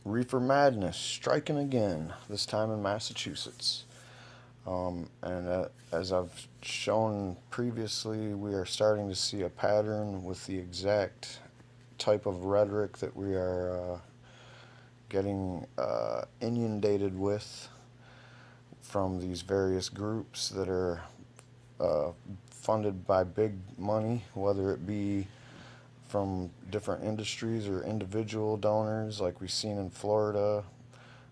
Reefer Madness striking again, this time in Massachusetts. As I've shown previously, we are starting to see a pattern with the exact type of rhetoric that we are getting inundated with from these various groups that are funded by big money, whether it be from different industries or individual donors like we've seen in Florida.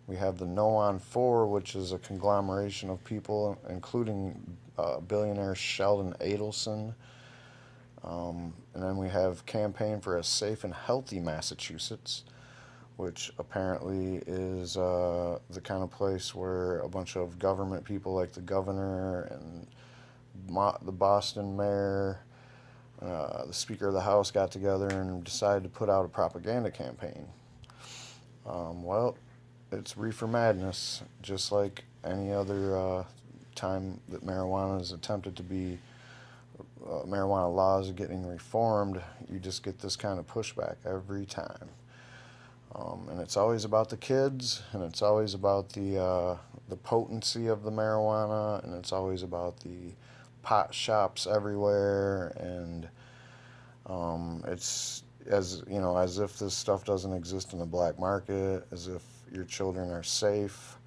We have the No on 4, which is a conglomeration of people, including billionaire Sheldon Adelson. And then we have Campaign for a Safe and Healthy Massachusetts, which apparently is the kind of place where a bunch of government people like the governor and the Boston mayor, the Speaker of the House got together and decided to put out a propaganda campaign. Well, it's Reefer Madness, just like any other time that marijuana is attempted to be, marijuana laws are getting reformed. You just get this kind of pushback every time. And it's always about the kids, and it's always about the potency of the marijuana, and it's always about the pot shops everywhere, and it's as if this stuff doesn't exist in the black market, as if your children are safe.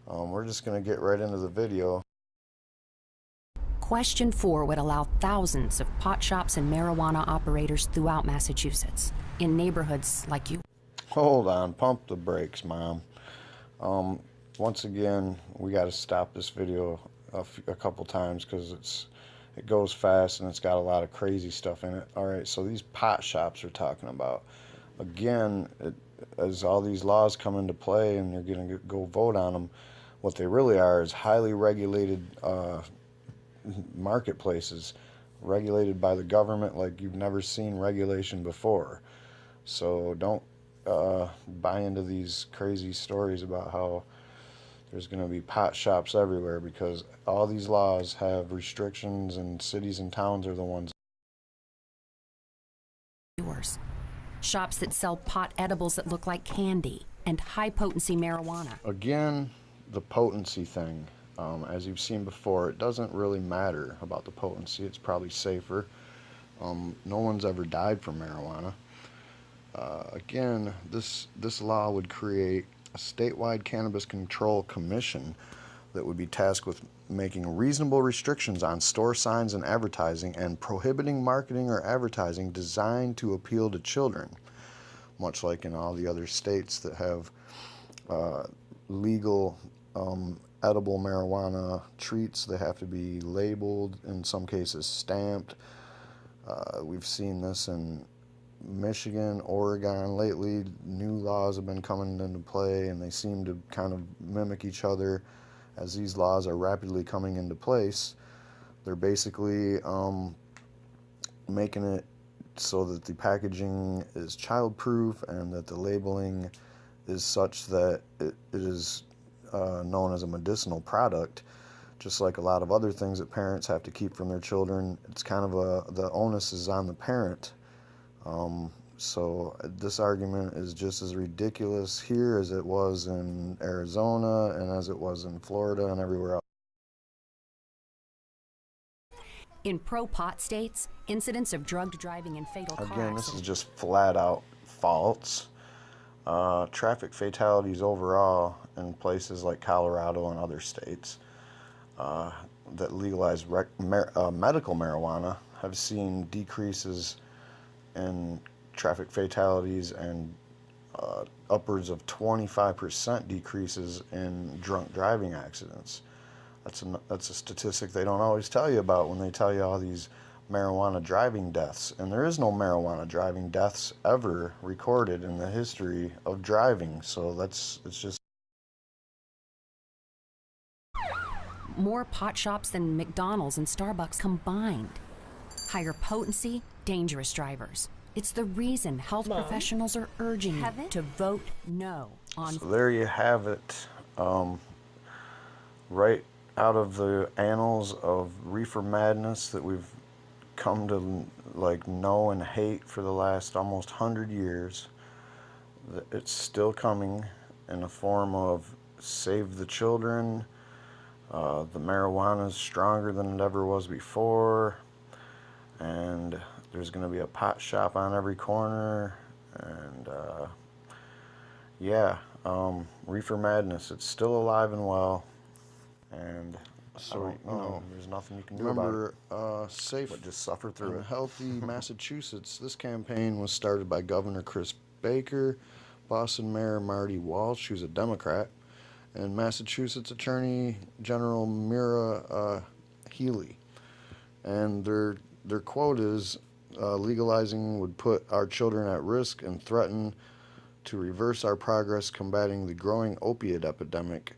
We're just going to get right into the video. Question 4 would allow thousands of pot shops and marijuana operators throughout Massachusetts, in neighborhoods like you. Hold on, pump the brakes, Mom. Once again, we got to stop this video a couple times because it goes fast and it's got a lot of crazy stuff in it. All right, so these pot shops we're talking about, again, as all these laws come into play and you're going to go vote on them, what they really are is highly regulated marketplaces, regulated by the government like you've never seen regulation before. So don't buy into these crazy stories about how there's going to be pot shops everywhere, because all these laws have restrictions, and cities and towns are the ones. Shops that sell pot edibles that look like candy and high-potency marijuana. Again, the potency thing. As you've seen before, it doesn't really matter about the potency. It's probably safer. No one's ever died from marijuana. Again, this law would create a statewide cannabis control commission that would be tasked with making reasonable restrictions on store signs and advertising, and prohibiting marketing or advertising designed to appeal to children, much like in all the other states that have legal edible marijuana treats. They have to be labeled, in some cases stamped. We've seen this in Michigan, Oregon lately. New laws have been coming into play, and they seem to kind of mimic each other as these laws are rapidly coming into place. They're basically making it so that the packaging is child-proof and that the labeling is such that it is known as a medicinal product, just like a lot of other things that parents have to keep from their children. It's kind of the onus is on the parent. So this argument is just as ridiculous here as it was in Arizona and as it was in Florida and everywhere else. In pro-pot states, incidents of drugged driving and fatal car accidents. This is just flat out false. Traffic fatalities overall in places like Colorado and other states that legalize medical marijuana have seen decreases in traffic fatalities and upwards of 25% decreases in drunk driving accidents. That's a statistic they don't always tell you about when they tell you all these marijuana driving deaths. And there is no marijuana driving deaths ever recorded in the history of driving. So it's just more pot shops than McDonald's and Starbucks combined. Higher potency, dangerous drivers. It's the reason health professionals are urging you to vote no on. So there you have it. Right out of the annals of Reefer Madness that we've come to know and hate for the last almost 100 years. It's still coming in the form of save the children. The marijuana is stronger than it ever was before. And there's going to be a pot shop on every corner. And yeah, Reefer Madness, it's still alive and well. And so, there's nothing you can do about it. Remember, safe But just suffer through and it. healthy Massachusetts. This campaign was started by Governor Chris Baker, Boston Mayor Marty Walsh, who's a Democrat, and Massachusetts Attorney General Mira Healy. And their quote is, legalizing would put our children at risk and threaten to reverse our progress combating the growing opiate epidemic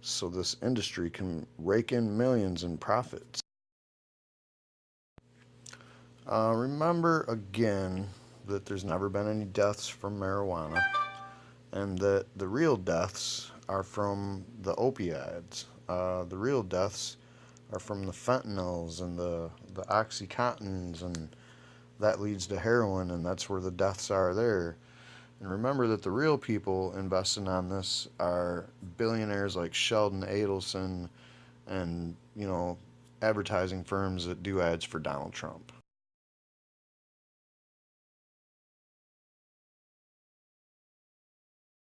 so this industry can rake in millions in profits. Remember again that there's never been any deaths from marijuana, and that the real deaths are from the opioids. The real deaths are from the fentanyls and the oxycontins, and that leads to heroin, and that's where the deaths are there. And remember that the real people investing on this are billionaires like Sheldon Adelson and, advertising firms that do ads for Donald Trump.